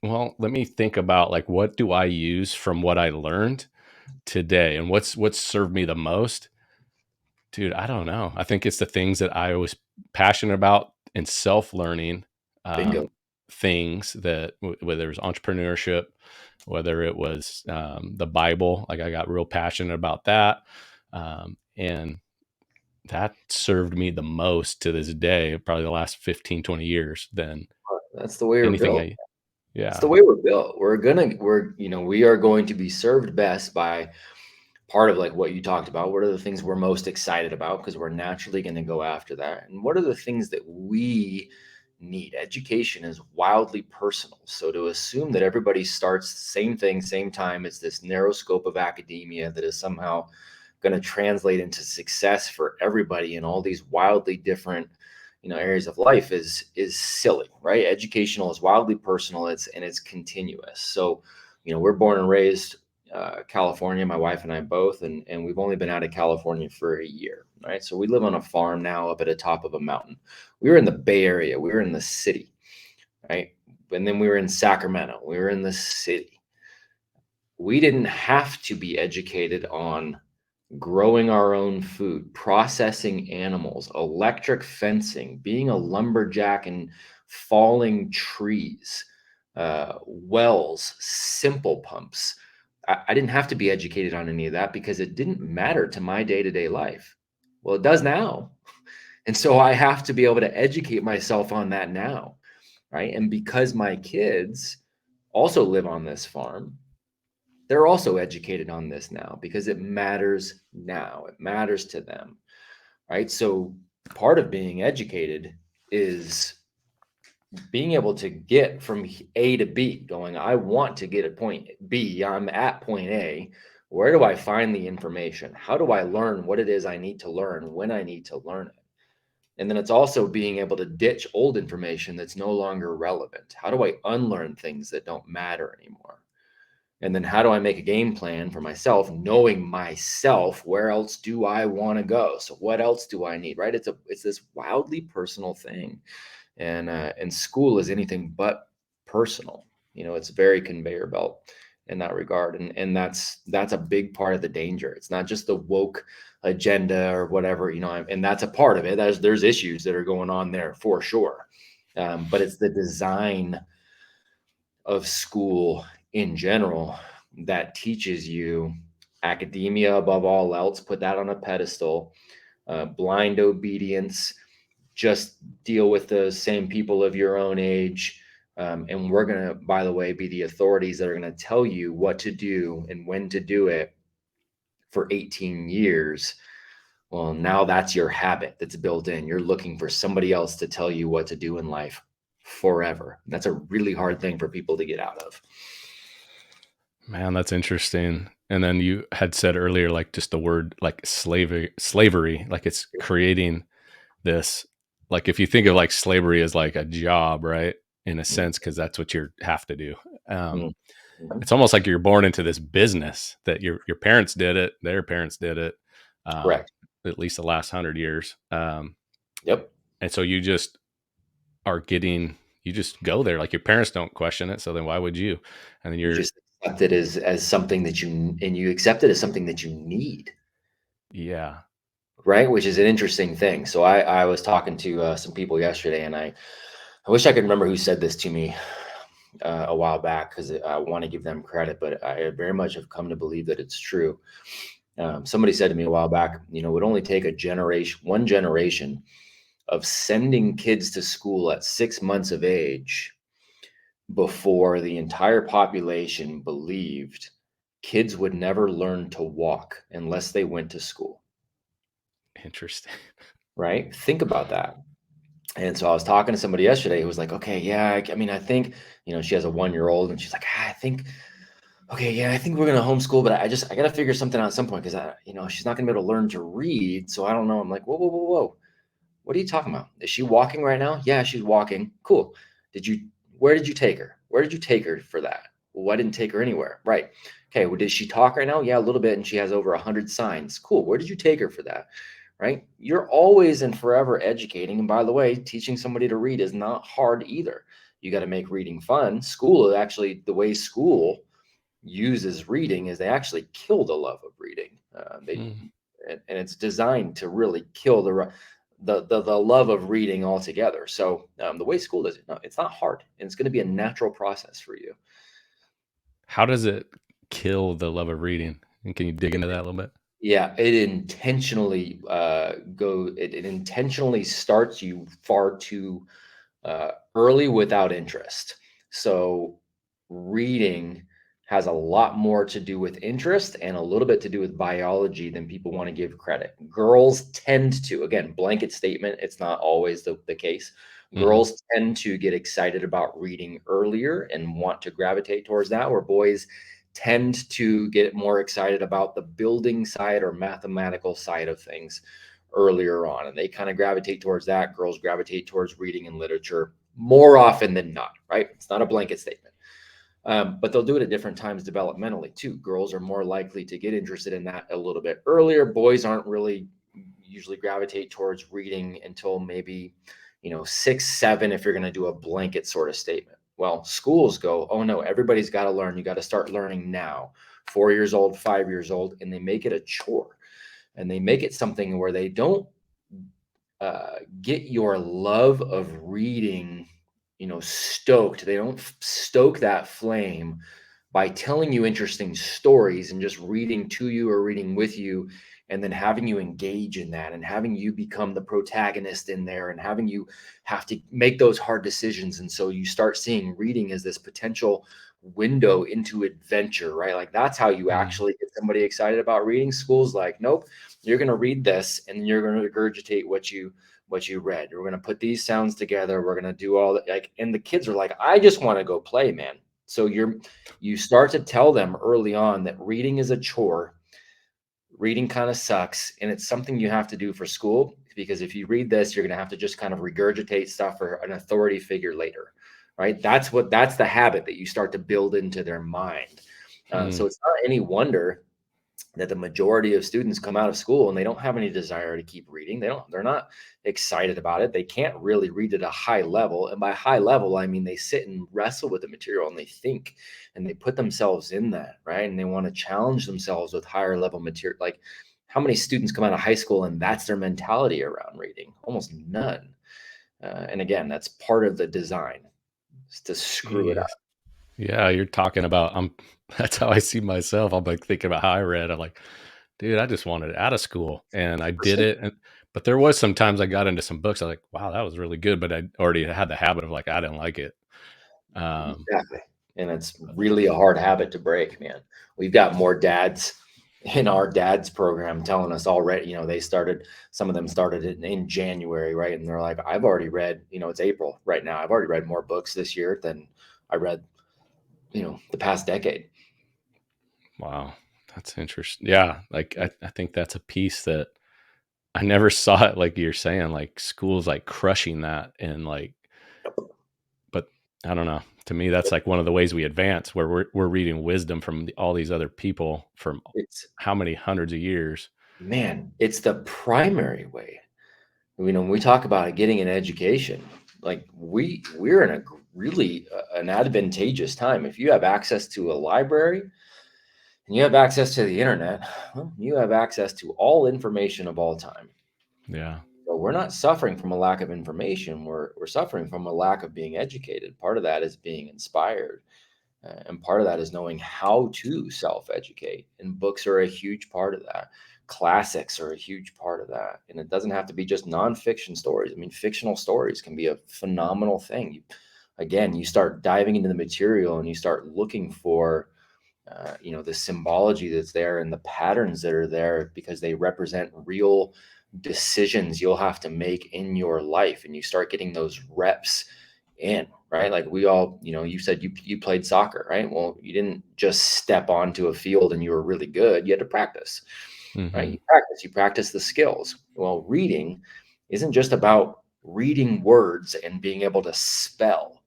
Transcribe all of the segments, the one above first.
Well, let me think about like what do I use from what I learned today and what's served me the most? Dude, I don't know. I think it's the things that I was passionate about in self-learning, Bingo. um, things that whether it was entrepreneurship, whether it was the Bible, like I got real passionate about that. And that served me the most to this day, probably the last 15, 20 years than That's the way we're anything built. I, It's the yeah. way we're built. We are going to be served best by part of like what you talked about. What are the things we're most excited about? Because we're naturally going to go after that. And what are the things that we need? Education is wildly personal. So to assume that everybody starts the same thing, same time, it's this narrow scope of academia that is somehow going to translate into success for everybody in all these wildly different areas of life is silly, right? Educational is wildly personal. It's continuous. So we're born and raised California, my wife and I both, and we've only been out of California for a year, right? So we live on a farm now up at the top of a mountain. We were in the Bay Area, we were in the city, right? And then we were in Sacramento, we were in the city. We didn't have to be educated on growing our own food, processing animals, electric fencing, being a lumberjack and falling trees, wells, simple pumps. I didn't have to be educated on any of that because it didn't matter to my day to day life. Well, it does now. And so I have to be able to educate myself on that now. Right. And because my kids also live on this farm, they're also educated on this now because it matters now. It matters to them, right? So part of being educated is being able to get from A to B, going, I want to get at point B, I'm at point A. Where do I find the information? How do I learn what it is I need to learn when I need to learn it? And then it's also being able to ditch old information that's no longer relevant. How do I unlearn things that don't matter anymore? And then how do I make a game plan for myself, knowing myself, where else do I want to go? So what else do I need? Right? It's this wildly personal thing. And school is anything but personal. It's very conveyor belt in that regard. And that's a big part of the danger. It's not just the woke agenda or whatever, and that's a part of it. There's issues that are going on there for sure. But it's the design of school in general that teaches you academia above all else, put that on a pedestal, blind obedience, just deal with the same people of your own age. And we're going to, by the way, be the authorities that are going to tell you what to do and when to do it for 18 years. Well, now that's your habit that's built in. You're looking for somebody else to tell you what to do in life forever. That's a really hard thing for people to get out of. Man, that's interesting. And then you had said earlier, like just the word like slavery, like it's creating this, like if you think of like slavery as like a job, right? In a sense, because that's what you have to do. Um, Mhm. it's almost like you're born into this business that your parents did it, their parents did it, Correct. at least the last 100 years. Yep. And so you just are getting, you just go there. Like your parents don't question it. So then why would you? And then You you're, just accept it as something that you accept it as something that you need, yeah. right? Which is an interesting thing. So I was talking to some people yesterday, and I wish I could remember who said this to me a while back because I want to give them credit, but I very much have come to believe that it's true. Somebody said to me a while back, it would only take one generation of sending kids to school at 6 months of age before the entire population believed kids would never learn to walk unless they went to school, Interesting. right? Think about that. And so I was talking to somebody yesterday who was like, okay, yeah, I mean, I think, she has a 1 year old and she's like, I think, okay, yeah, I think we're going to homeschool, but I got to figure something out at some point because she's not going to be able to learn to read. So I don't know. I'm like, whoa, whoa, whoa, whoa. What are you talking about? Is she walking right now? Yeah, she's walking. Cool. Where did you take her? Where did you take her for that? Well, I didn't take her anywhere. Right. Okay. Well, did she talk right now? Yeah, a little bit. And she has over 100 signs. Cool. Where did you take her for that? Right. You're always and forever educating. And by the way, teaching somebody to read is not hard either. you got to make reading fun. School, actually, the way school uses reading is they actually kill the love of reading. Mm. And it's designed to really kill the love of reading altogether. So the way school does it, no, it's not hard, and it's going to be a natural process for you. How does it kill the love of reading? And can you dig into that a little bit? Yeah, it intentionally it intentionally starts you far too early without interest. So reading has a lot more to do with interest and a little bit to do with biology than people want to give credit. Girls tend to, again, blanket statement, it's not always the case. Mhm. Girls tend to get excited about reading earlier and want to gravitate towards that, where boys tend to get more excited about the building side or mathematical side of things earlier on. And they kind of gravitate towards that. Girls gravitate towards reading and literature more often than not, right? It's not a blanket statement. But they'll do it at different times developmentally too. Girls are more likely to get interested in that a little bit earlier. Boys aren't really usually gravitate towards reading until maybe, 6, 7, if you're going to do a blanket sort of statement. Well, schools go, oh no, everybody's got to learn. You got to start learning now. 4 years old, 5 years old, and they make it a chore, and they make it something where they don't get your love of reading, stoked. They don't stoke that flame by telling you interesting stories and just reading to you or reading with you, and then having you engage in that and having you become the protagonist in there and having you have to make those hard decisions. And so you start seeing reading as this potential window into adventure, right? Like that's how you Mm. actually get somebody excited about reading. School's like, nope, you're going to read this and you're going to regurgitate what you read. We're going to put these sounds together. We're going to do all that. Like, and the kids are like, I just want to go play, man. So you start to tell them early on that reading is a chore. Reading kind of sucks, and it's something you have to do for school, because if you read this, you're going to have to just kind of regurgitate stuff for an authority figure later, right? That's the habit that you start to build into their mind. So Mm. it's not any wonder that the majority of students come out of school and they don't have any desire to keep reading. They're not excited about it. They can't really read at a high level. And by high level, I mean they sit and wrestle with the material and they think and they put themselves in that, right? And they want to challenge themselves with higher level material. Like, how many students come out of high school and that's their mentality around reading? Almost none. And again, that's part of the design, is to screw it up. Jeez. Yeah, you're talking about that's how I see myself. I'm, like, thinking about how I read. I'm like, "Dude, I just wanted out of school," and I did it, but there was some times I got into some books, I was like, "Wow, that was really good," but I already had the habit of, like, I didn't like it. Um, Exactly. And it's really a hard habit to break, man. We've got more dads in our dads program telling us already, some of them started in January, right? And they're like, I've already read, it's April right now. I've already read more books this year than I read, the past decade. wow, that's interesting. Yeah, like, I think that's a piece that I never saw it like you're saying, like, schools, like, crushing that and, like but I don't know. To me, that's, like, one of the ways we advance where we're reading wisdom from all these other people from It's, how many hundreds of years. man, it's the primary way. When we talk about getting an education, like we're in a really an advantageous time. If you have access to a library and you have access to the internet, well, you have access to all information of all time. Yeah. So we're not suffering from a lack of information. We're suffering from a lack of being educated. Part of that is being inspired, and part of that is knowing how to self-educate. And books are a huge part of that. Classics are a huge part of that. And it doesn't have to be just nonfiction stories. I mean, fictional stories can be a phenomenal thing. Again, you start diving into the material and you start looking for the symbology that's there and the patterns that are there, because they represent real decisions you'll have to make in your life, and you start getting those reps in, right? Like we all, you said you played soccer, right? Well, you didn't just step onto a field and you were really good. You had to practice, right? Mhm. You practice the skills. Well, reading isn't just about reading words and being able to spell.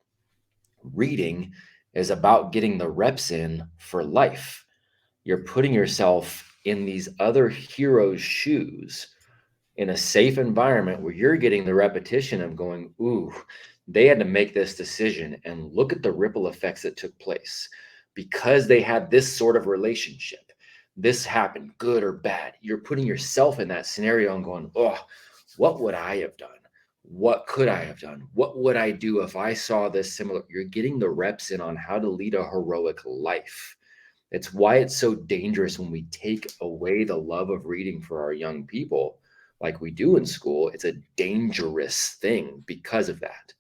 Reading is about getting the reps in for life. You're putting yourself in these other heroes' shoes in a safe environment where you're getting the repetition of going, ooh, They had to make this decision, and look at the ripple effects that took place because they had this sort of relationship. This happened, good or bad. You're putting yourself in that scenario and going, oh, what would I have done? What could I have done? What would I do if I saw this similar? You're getting the reps in on how to lead a heroic life. It's why it's so dangerous when we take away the love of reading for our young people like we do in school. It's a dangerous thing because of that.